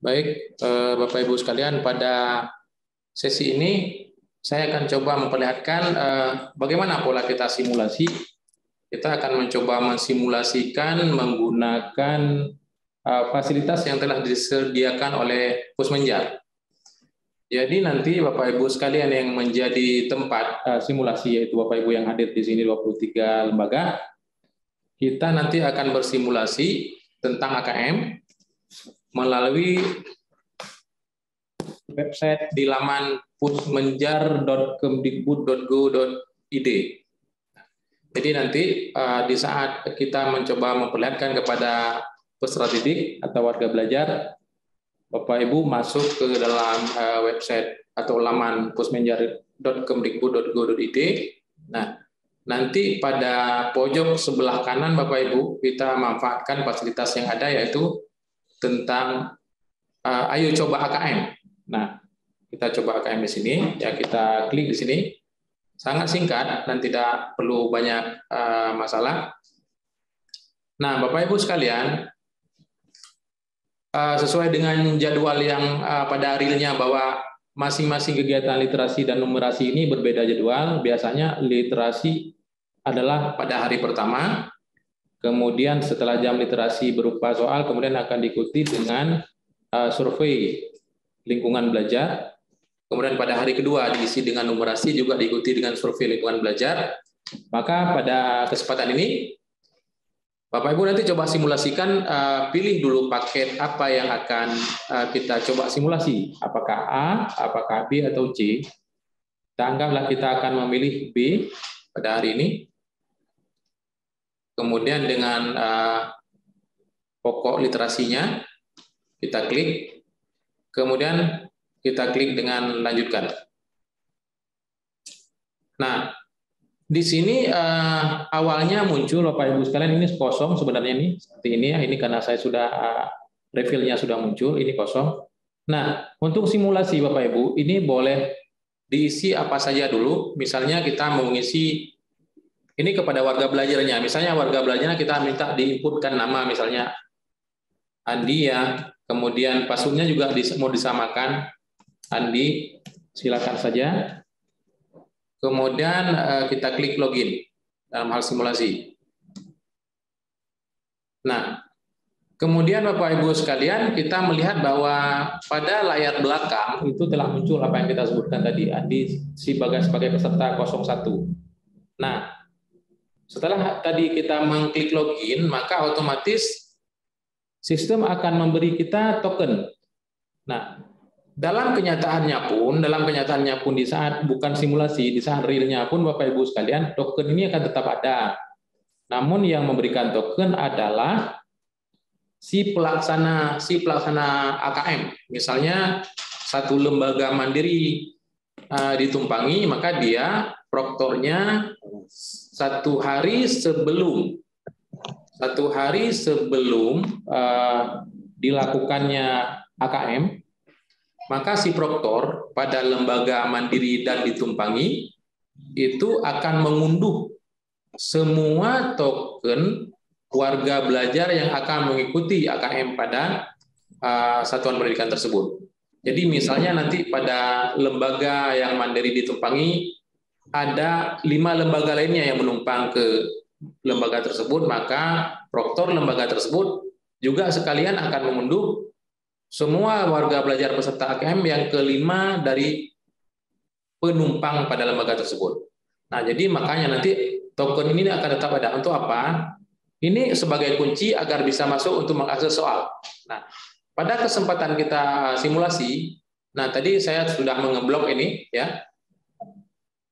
Baik, Bapak Ibu sekalian, pada sesi ini saya akan coba memperlihatkan bagaimana pola kita simulasi. Kita akan mencoba mensimulasikan menggunakan fasilitas yang telah disediakan oleh Pusmenjar. Jadi nanti Bapak Ibu sekalian yang menjadi tempat simulasi, yaitu Bapak Ibu yang hadir di sini 23 lembaga, kita nanti akan bersimulasi tentang AKM melalui website di laman pusmenjar.kemdikbud.go.id. Jadi nanti di saat kita mencoba memperlihatkan kepada peserta didik atau warga belajar, Bapak Ibu masuk ke dalam website atau laman pusmenjar.kemdikbud.go.id. Nah, nanti pada pojok sebelah kanan Bapak Ibu kita manfaatkan fasilitas yang ada, yaitu tentang ayo coba AKM. Nah, kita coba AKM di sini, ya kita klik di sini. Sangat singkat dan tidak perlu banyak masalah. Nah, Bapak Ibu sekalian, sesuai dengan jadwal yang pada realnya bahwa masing-masing kegiatan literasi dan numerasi ini berbeda jadwal. Biasanya literasi adalah pada hari pertama, kemudian setelah jam literasi berupa soal, kemudian akan diikuti dengan survei lingkungan belajar. Kemudian pada hari kedua diisi dengan numerasi, juga diikuti dengan survei lingkungan belajar. Maka pada kesempatan ini, Bapak Ibu nanti coba simulasikan, pilih dulu paket apa yang akan kita coba simulasi. Apakah A, apakah B, atau C. Kita anggaplah kita akan memilih B pada hari ini. Kemudian dengan pokok literasinya, kita klik. Kemudian kita klik dengan lanjutkan. Nah, di sini awalnya muncul Bapak Ibu sekalian, ini kosong sebenarnya, ini seperti ini ya. Ini karena saya sudah refill-nya sudah muncul, ini kosong. Nah, untuk simulasi Bapak Ibu, ini boleh diisi apa saja dulu. Misalnya kita mau mengisi ini kepada warga belajarnya. Misalnya warga belajarnya kita minta diinputkan nama, misalnya Andi ya. Kemudian passwordnya juga mau disamakan, Andi, silakan saja. Kemudian kita klik login dalam hal simulasi. Nah, kemudian Bapak Ibu sekalian, kita melihat bahwa pada layar belakang itu telah muncul apa yang kita sebutkan tadi, Andi sebagai peserta 01. Nah, setelah tadi kita mengklik login, maka otomatis sistem akan memberi kita token. Nah, dalam kenyataannya pun di saat bukan simulasi, di saat realnya pun Bapak Ibu sekalian, token ini akan tetap ada. Namun yang memberikan token adalah si pelaksana AKM. Misalnya satu lembaga mandiri ditumpangi, maka dia proktornya satu hari sebelum dilakukannya AKM, maka si proktor pada lembaga mandiri dan ditumpangi itu akan mengunduh semua token warga belajar yang akan mengikuti AKM pada satuan pendidikan tersebut. Jadi misalnya nanti pada lembaga yang mandiri ditumpangi ada 5 lembaga lainnya yang menumpang ke lembaga tersebut, maka proktor lembaga tersebut juga sekalian akan mengunduh semua warga belajar peserta AKM yang kelima dari penumpang pada lembaga tersebut. Nah, jadi makanya nanti token ini akan tetap ada. Untuk apa? Ini sebagai kunci agar bisa masuk untuk mengakses soal. Nah, pada kesempatan kita simulasi, nah tadi saya sudah mengeblok ini ya.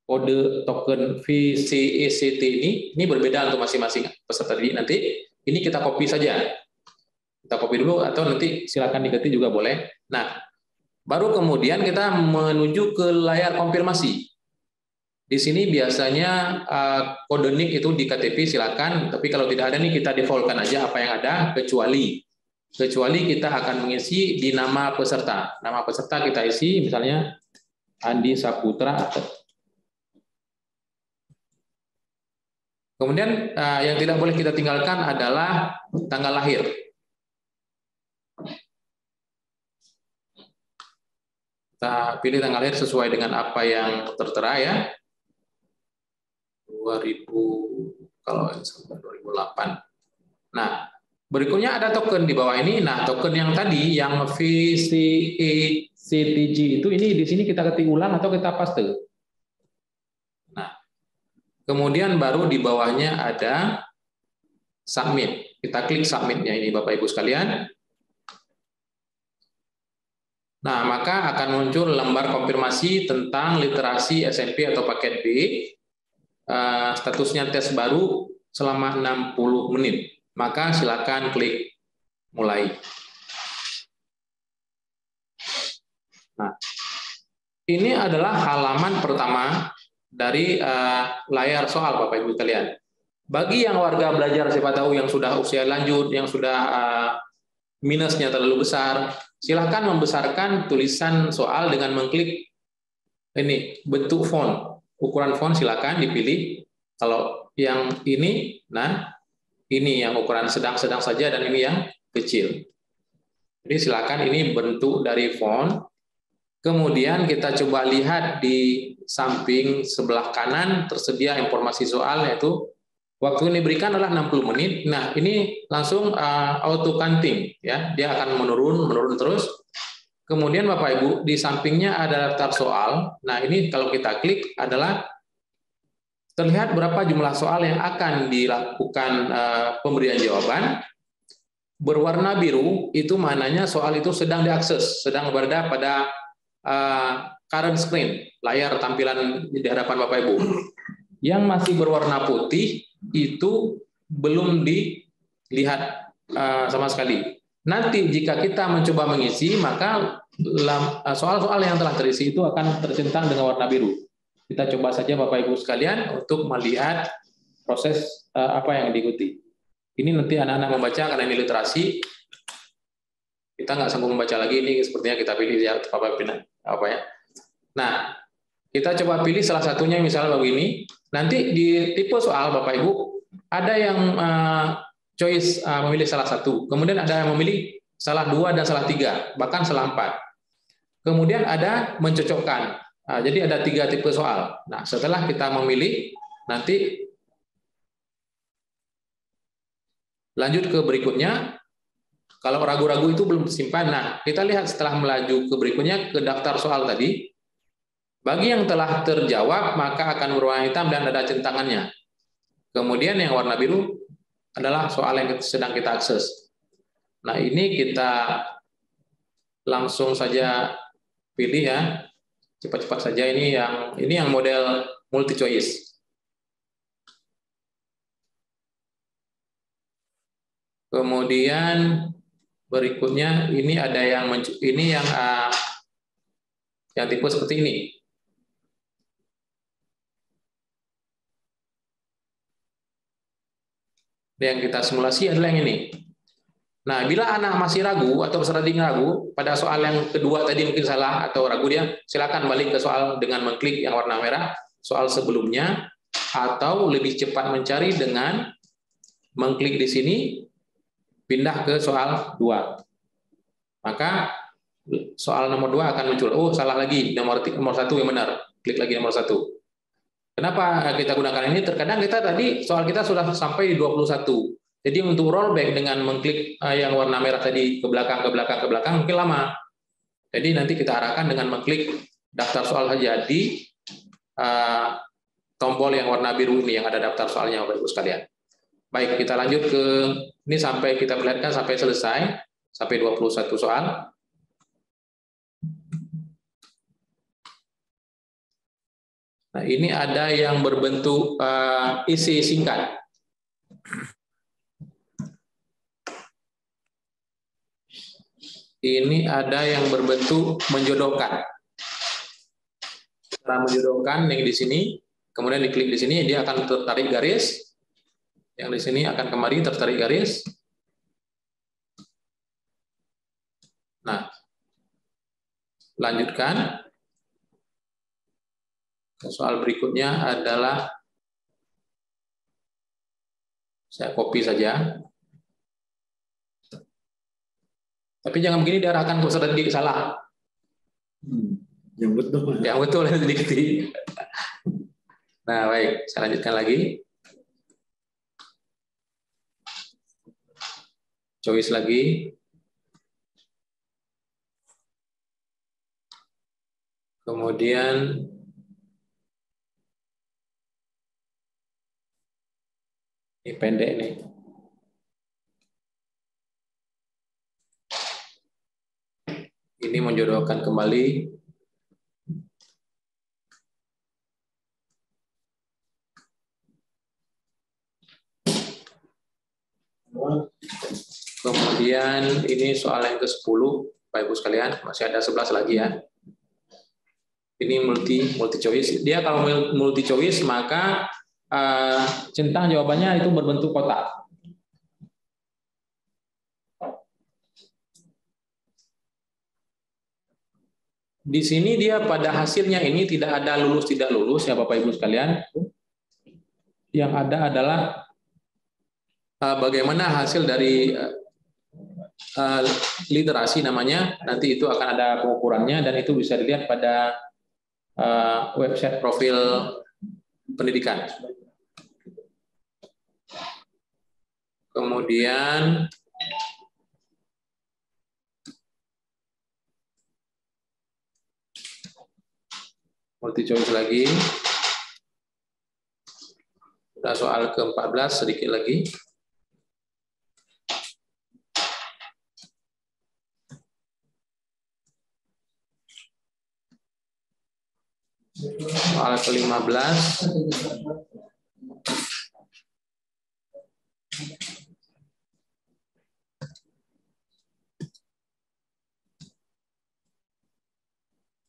Kode token VCECT ini berbeda untuk masing-masing peserta didik. Nanti ini kita copy saja. Kita copy dulu atau nanti silakan diganti juga boleh. Nah, baru kemudian kita menuju ke layar konfirmasi. Di sini biasanya kode NIK itu di KTP silakan, tapi kalau tidak ada nih kita defaultkan aja apa yang ada, kecuali kita akan mengisi di nama peserta. Nama peserta kita isi misalnya Andi Saputra. Kemudian yang tidak boleh kita tinggalkan adalah tanggal lahir. Kita pilih tanggal lahir sesuai dengan apa yang tertera ya. 2000 kalau 2008. Nah, berikutnya ada token di bawah ini. Nah, token yang tadi yang VCTG itu ini di sini kita ketik ulang atau kita paste. Nah, kemudian baru di bawahnya ada submit. Kita klik submitnya ini Bapak Ibu sekalian. Nah, maka akan muncul lembar konfirmasi tentang literasi SMP atau paket B. Statusnya tes baru selama 60 menit. Maka silakan klik mulai. Nah, ini adalah halaman pertama dari layar soal Bapak Ibu sekalian. Bagi yang warga belajar siapa tahu yang sudah usia lanjut, yang sudah minusnya terlalu besar, silakan membesarkan tulisan soal dengan mengklik ini bentuk font. Ukuran font silakan dipilih. Kalau yang ini, nah ini yang ukuran sedang-sedang saja dan ini yang kecil. Jadi silakan ini bentuk dari font. Kemudian kita coba lihat di samping sebelah kanan tersedia informasi soal yaitu waktu yang diberikan adalah 60 menit. Nah, ini langsung auto counting ya. Dia akan menurun terus. Kemudian Bapak Ibu di sampingnya ada daftar soal. Nah, ini kalau kita klik adalah terlihat berapa jumlah soal yang akan dilakukan pemberian jawaban. Berwarna biru itu maknanya soal itu sedang diakses, sedang berada pada current screen, layar tampilan di hadapan Bapak Ibu. Yang masih berwarna putih itu belum dilihat sama sekali. Nanti jika kita mencoba mengisi, maka soal-soal yang telah terisi itu akan tercentang dengan warna biru. Kita coba saja Bapak Ibu sekalian untuk melihat proses apa yang diikuti. Ini nanti anak-anak membaca karena ini literasi. Kita nggak sanggup membaca lagi, ini sepertinya kita pilih ya Bapak Ibu apa ya. Nah, kita coba pilih salah satunya misalnya begini. Nanti di tipe soal Bapak Ibu ada yang choice memilih salah satu. Kemudian ada yang memilih salah 2 dan salah 3, bahkan salah 4. Kemudian ada mencocokkan. Nah, jadi ada 3 tipe soal. Nah, setelah kita memilih, nanti lanjut ke berikutnya. Kalau ragu-ragu itu belum disimpan. Nah, kita lihat setelah melaju ke berikutnya ke daftar soal tadi. Bagi yang telah terjawab, maka akan berwarna hitam dan ada centangannya. Kemudian yang warna biru adalah soal yang sedang kita akses. Nah, ini kita langsung saja pilih ya. Cepat-cepat saja ini yang model multi choice. Kemudian berikutnya ini ada yang tipe seperti ini. Yang kita simulasi adalah yang ini. Nah, bila anak masih ragu atau peserta didik ragu pada soal yang kedua tadi mungkin salah atau ragu dia, silakan balik ke soal dengan mengklik yang warna merah, soal sebelumnya, atau lebih cepat mencari dengan mengklik di sini, pindah ke soal 2. Maka soal nomor 2 akan muncul. Oh, salah lagi, nomor 1 yang benar. Klik lagi nomor 1. Kenapa kita gunakan ini? Terkadang kita tadi soal kita sudah sampai 21. Jadi untuk rollback dengan mengklik yang warna merah tadi ke belakang mungkin lama. Jadi nanti kita arahkan dengan mengklik daftar soal saja di tombol yang warna biru ini yang ada daftar soalnya Bapak Ibu sekalian. Baik, kita lanjut ke ini sampai kita perlihatkan sampai selesai, sampai 21 soal. Nah, ini ada yang berbentuk isi singkat. Ini ada yang berbentuk menjodohkan. Cara menjodohkan yang di sini, kemudian diklik di sini, dia akan tertarik garis. Yang di sini akan kembali tertarik garis. Nah, lanjutkan. Soal berikutnya adalah, saya copy saja. Tapi jangan begini diarahkan ke peserta didik, salah. Yang betul. Yang betul yang diketik. Nah, baik, saya lanjutkan lagi. Choice lagi. Kemudian ini pendek nih. Ini menjodohkan kembali. Kemudian ini soal yang ke-10, Bapak Ibu sekalian, masih ada 11 lagi ya. Ini multi choice. Dia kalau multi choice maka centang jawabannya itu berbentuk kotak. Di sini dia pada hasilnya ini tidak ada lulus tidak lulus ya Bapak Ibu sekalian. Yang ada adalah bagaimana hasil dari literasi namanya. Nanti itu akan ada pengukurannya dan itu bisa dilihat pada website profil pendidikan. Kemudian multi choice lagi. Sudah soal ke-14 sedikit lagi. Soal ke-15.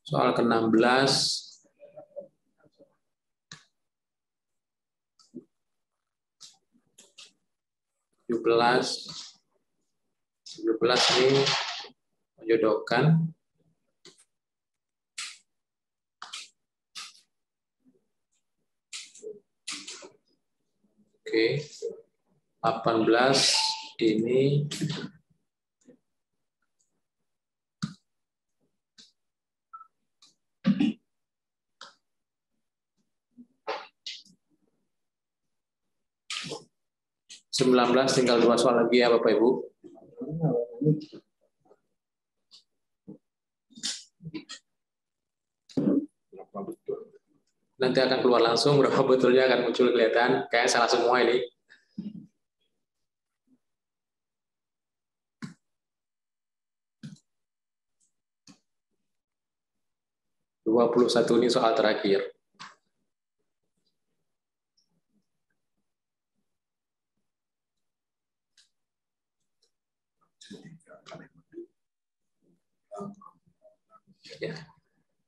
Soal ke-16. Tujuh belas ini menjodohkan. Oke. 18 ini tinggal 2 soal lagi ya Bapak Ibu. Nanti akan keluar langsung, berapa betulnya akan muncul kelihatan. Kayak salah semua ini. (21) ini soal terakhir.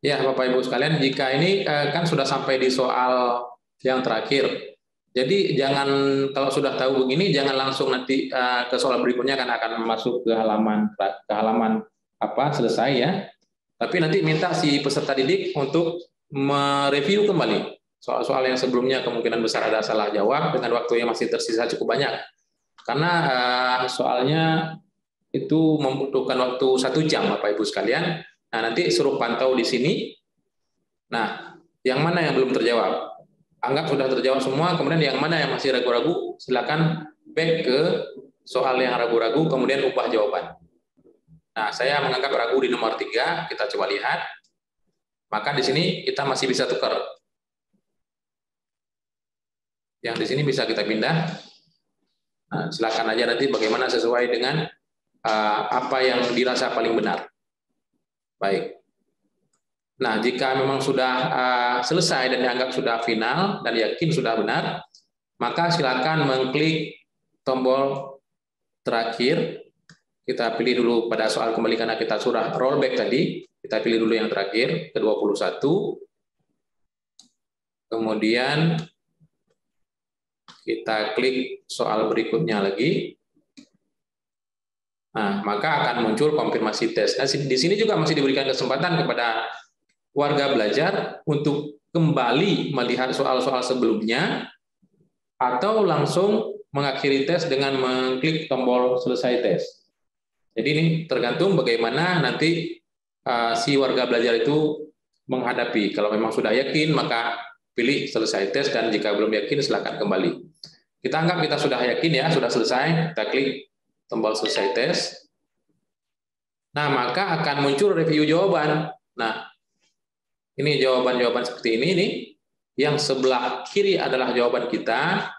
Ya, Bapak Ibu sekalian, jika ini kan sudah sampai di soal yang terakhir. Jadi jangan, kalau sudah tahu begini, jangan langsung nanti ke soal berikutnya kan akan masuk ke halaman apa selesai ya. Tapi nanti minta si peserta didik untuk mereview kembali soal-soal yang sebelumnya kemungkinan besar ada salah jawab dengan waktu yang masih tersisa cukup banyak. Karena soalnya itu membutuhkan waktu 1 jam Bapak Ibu sekalian. Nah, nanti suruh pantau di sini. Nah, yang mana yang belum terjawab? Anggap sudah terjawab semua, kemudian yang mana yang masih ragu-ragu, silakan back ke soal yang ragu-ragu, kemudian ubah jawaban. Nah, saya menganggap ragu di nomor 3, kita coba lihat. Maka di sini kita masih bisa tukar. Yang di sini bisa kita pindah. Nah, silakan aja nanti bagaimana sesuai dengan apa yang dirasa paling benar. Baik. Nah, jika memang sudah selesai dan dianggap sudah final dan yakin sudah benar, maka silakan mengklik tombol terakhir. Kita pilih dulu pada soal kembali karena kita sudah rollback tadi. Kita pilih dulu yang terakhir, ke-21. Kemudian kita klik soal berikutnya lagi. Nah, maka akan muncul konfirmasi tes. Nah, di sini juga masih diberikan kesempatan kepada warga belajar untuk kembali melihat soal-soal sebelumnya atau langsung mengakhiri tes dengan mengklik tombol selesai tes. Jadi ini tergantung bagaimana nanti si warga belajar itu menghadapi. Kalau memang sudah yakin, maka pilih selesai tes, dan jika belum yakin, silakan kembali. Kita anggap kita sudah yakin ya, sudah selesai, kita klik tombol selesai tes. Nah, maka akan muncul review jawaban. Nah, ini jawaban-jawaban seperti ini nih. Yang sebelah kiri adalah jawaban kita,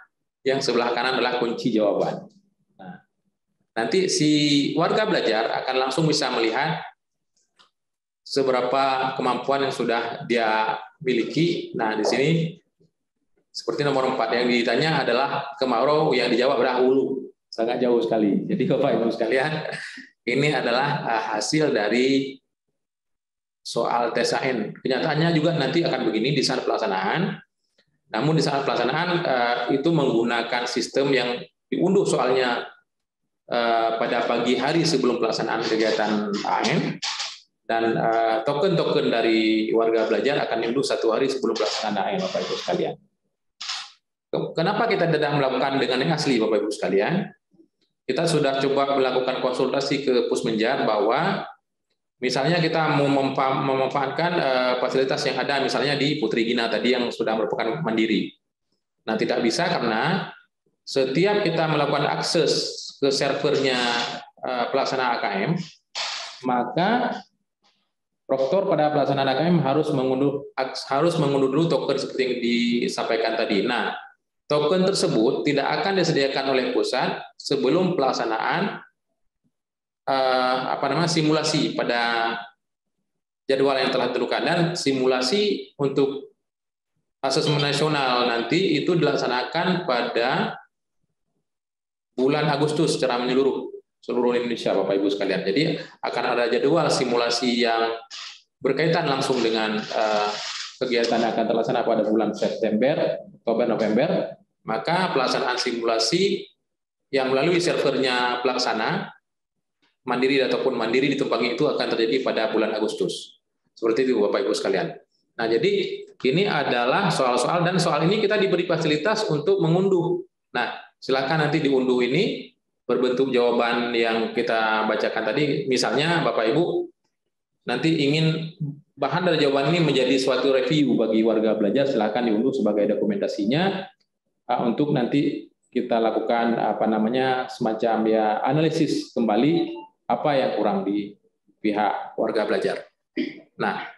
yang sebelah kanan adalah kunci jawaban. Nah, nanti si warga belajar akan langsung bisa melihat seberapa kemampuan yang sudah dia miliki. Nah, di sini seperti nomor 4 yang ditanya adalah kemarau, yang dijawab adalah hulu. Sangat jauh sekali. Jadi Bapak Ibu sekalian, ini adalah hasil dari soal tes AN. Kenyataannya juga nanti akan begini di saat pelaksanaan. Namun di saat pelaksanaan itu menggunakan sistem yang diunduh soalnya pada pagi hari sebelum pelaksanaan kegiatan AN, dan token-token dari warga belajar akan diunduh 1 hari sebelum pelaksanaan AN, Bapak Ibu sekalian. Kenapa kita tidak melakukan dengan yang asli, Bapak Ibu sekalian? Kita sudah coba melakukan konsultasi ke Pusmenjar bahwa misalnya kita mau memanfaatkan fasilitas yang ada misalnya di Putri Gina tadi yang sudah merupakan mandiri. Nah, tidak bisa karena setiap kita melakukan akses ke servernya pelaksana AKM, maka proktor pada pelaksanaan AKM harus mengunduh dulu token seperti yang disampaikan tadi. Nah, token tersebut tidak akan disediakan oleh pusat sebelum pelaksanaan simulasi pada jadwal yang telah ditentukan, dan simulasi untuk asesmen nasional nanti itu dilaksanakan pada bulan Agustus secara menyeluruh seluruh Indonesia, Bapak Ibu sekalian. Jadi akan ada jadwal simulasi yang berkaitan langsung dengan kegiatan yang akan terlaksana pada bulan September, Oktober, November. Maka pelaksanaan simulasi yang melalui servernya pelaksana mandiri ataupun mandiri ditumpangi itu akan terjadi pada bulan Agustus. Seperti itu Bapak Ibu sekalian. Nah, jadi ini adalah soal-soal, dan soal ini kita diberi fasilitas untuk mengunduh. Nah, silakan nanti diunduh ini berbentuk jawaban yang kita bacakan tadi. Misalnya Bapak Ibu nanti ingin bahan dari jawaban ini menjadi suatu review bagi warga belajar, silakan diunduh sebagai dokumentasinya untuk nanti kita lakukan semacam ya analisis kembali apa yang kurang di pihak warga belajar. Nah,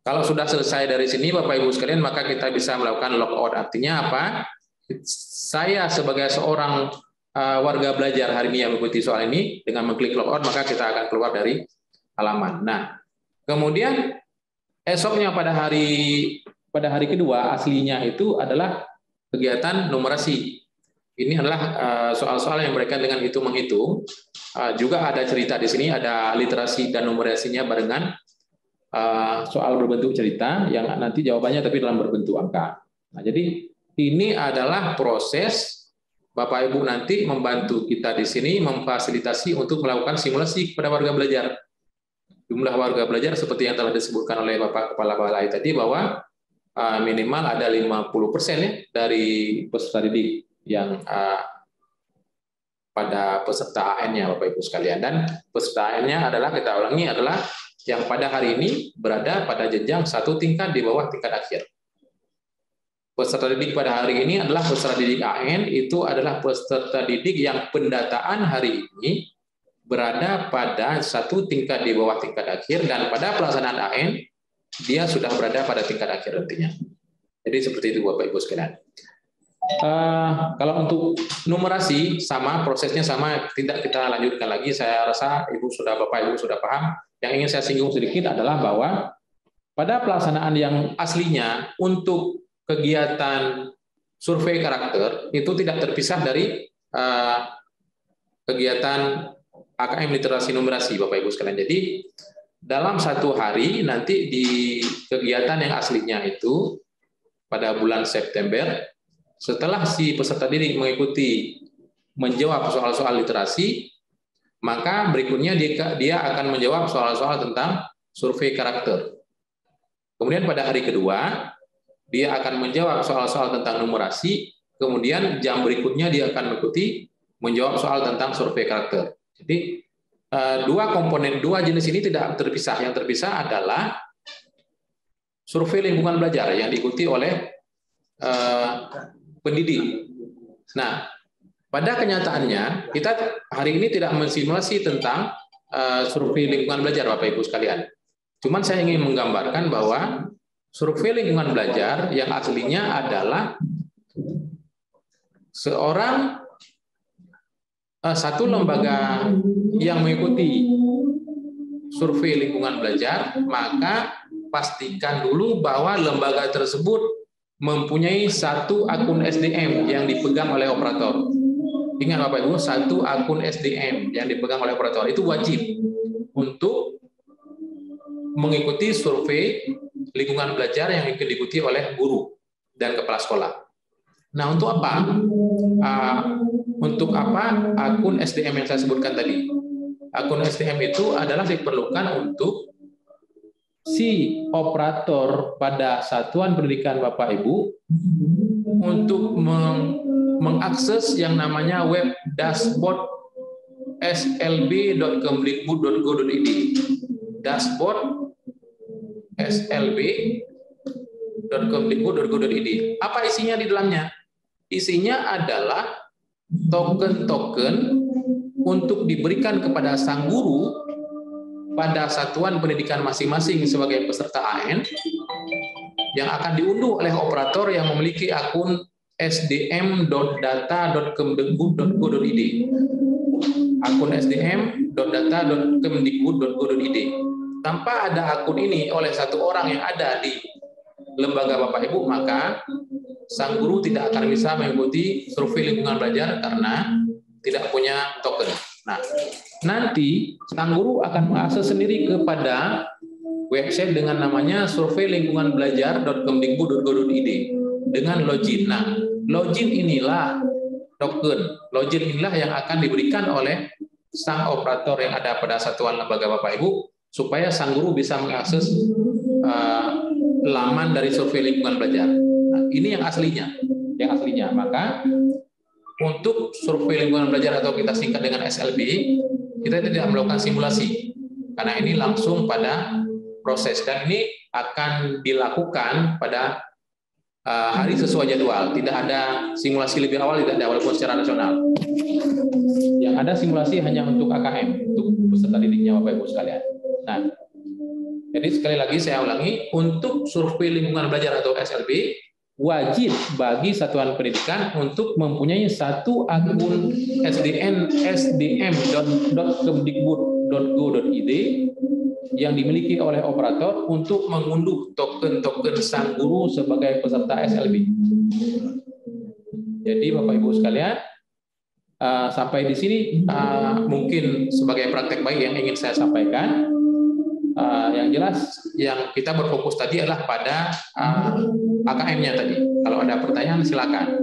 kalau sudah selesai dari sini Bapak Ibu sekalian, maka kita bisa melakukan logout. Artinya apa? Saya sebagai seorang warga belajar hari ini yang mengikuti soal ini, dengan mengklik logout maka kita akan keluar dari halaman. Nah, kemudian esoknya pada hari kedua aslinya itu adalah kegiatan numerasi. Ini adalah soal-soal yang berkaitan dengan hitung-menghitung. Juga ada cerita di sini, ada literasi dan numerasinya barengan. Soal berbentuk cerita yang nanti jawabannya tapi dalam berbentuk angka. Nah, jadi ini adalah proses Bapak Ibu nanti membantu kita di sini memfasilitasi untuk melakukan simulasi kepada warga belajar. Jumlah warga belajar seperti yang telah disebutkan oleh Bapak Kepala Balai tadi bahwa minimal ada 50% ya dari peserta didik yang pada peserta AN-nya Bapak Ibu sekalian, dan peserta AN-nya adalah, kita ulangi, adalah yang pada hari ini berada pada jenjang 1 tingkat di bawah tingkat akhir. Peserta didik pada hari ini adalah peserta didik AN, itu adalah peserta didik yang pendataan hari ini berada pada 1 tingkat di bawah tingkat akhir, dan pada pelaksanaan AN dia sudah berada pada tingkat akhir nantinya. Jadi seperti itu Bapak Ibu sekalian. Kalau untuk numerasi sama, prosesnya sama, tidak kita lanjutkan lagi. Saya rasa Bapak Ibu sudah paham. Yang ingin saya singgung sedikit adalah bahwa pada pelaksanaan yang aslinya untuk kegiatan survei karakter itu tidak terpisah dari kegiatan AKM literasi numerasi Bapak Ibu sekalian. Jadi dalam 1 hari nanti di kegiatan yang aslinya itu pada bulan September, setelah si peserta didik mengikuti menjawab soal-soal literasi, maka berikutnya dia akan menjawab soal-soal tentang survei karakter. Kemudian pada hari kedua, dia akan menjawab soal-soal tentang numerasi, kemudian jam berikutnya dia akan mengikuti menjawab soal tentang survei karakter. Jadi dua jenis ini tidak terpisah. Yang terpisah adalah survei lingkungan belajar yang diikuti oleh pendidik. Nah, pada kenyataannya kita hari ini tidak mensimulasi tentang survei lingkungan belajar, Bapak Ibu sekalian. Cuman saya ingin menggambarkan bahwa survei lingkungan belajar yang aslinya adalah satu lembaga yang mengikuti survei lingkungan belajar, maka pastikan dulu bahwa lembaga tersebut mempunyai satu akun SDM yang dipegang oleh operator. Ingat Bapak Ibu, satu akun SDM yang dipegang oleh operator itu wajib untuk mengikuti survei lingkungan belajar yang diikuti oleh guru dan kepala sekolah. Nah, untuk apa? Untuk apa akun SDM yang saya sebutkan tadi? Akun SDM itu adalah diperlukan untuk si operator pada satuan pendidikan Bapak Ibu untuk mengakses yang namanya web dashboard slb.kemdikbud.go.id. Dashboard slb.kemdikbud.go.id. Apa isinya di dalamnya? Isinya adalah token-token untuk diberikan kepada sang guru pada satuan pendidikan masing-masing sebagai peserta AN yang akan diunduh oleh operator yang memiliki akun sdm.data.kemdikbud.go.id. Akun sdm.data.kemdikbud.go.id. Tanpa ada akun ini oleh satu orang yang ada di lembaga Bapak Ibu, maka sang guru tidak akan bisa mengikuti survei lingkungan belajar karena tidak punya token. Nah, nanti sang guru akan mengakses sendiri kepada website dengan namanya surveilingkunganbelajar.kemdikbud.go.id dengan login. Nah, login inilah token. Login inilah yang akan diberikan oleh sang operator yang ada pada satuan lembaga Bapak Ibu supaya sang guru bisa mengakses laman dari survei lingkungan belajar. Nah, ini yang aslinya. Maka untuk survei lingkungan belajar atau kita singkat dengan SLB, kita tidak melakukan simulasi karena ini langsung pada proses dan ini akan dilakukan pada hari sesuai jadwal. Tidak ada simulasi lebih awal, tidak ada walaupun secara nasional. Yang ada simulasi hanya untuk KKM, untuk peserta didiknya Bapak Ibu sekalian. Nah, jadi sekali lagi saya ulangi, untuk survei lingkungan belajar atau SLB wajib bagi satuan pendidikan untuk mempunyai satu akun sdm.kemdikbud.go.id yang dimiliki oleh operator untuk mengunduh token-token sang guru sebagai peserta SLB. Jadi Bapak Ibu sekalian, sampai di sini mungkin sebagai praktek baik yang ingin saya sampaikan. Yang jelas yang kita berfokus tadi adalah pada AKM-nya tadi. Kalau ada pertanyaan silakan.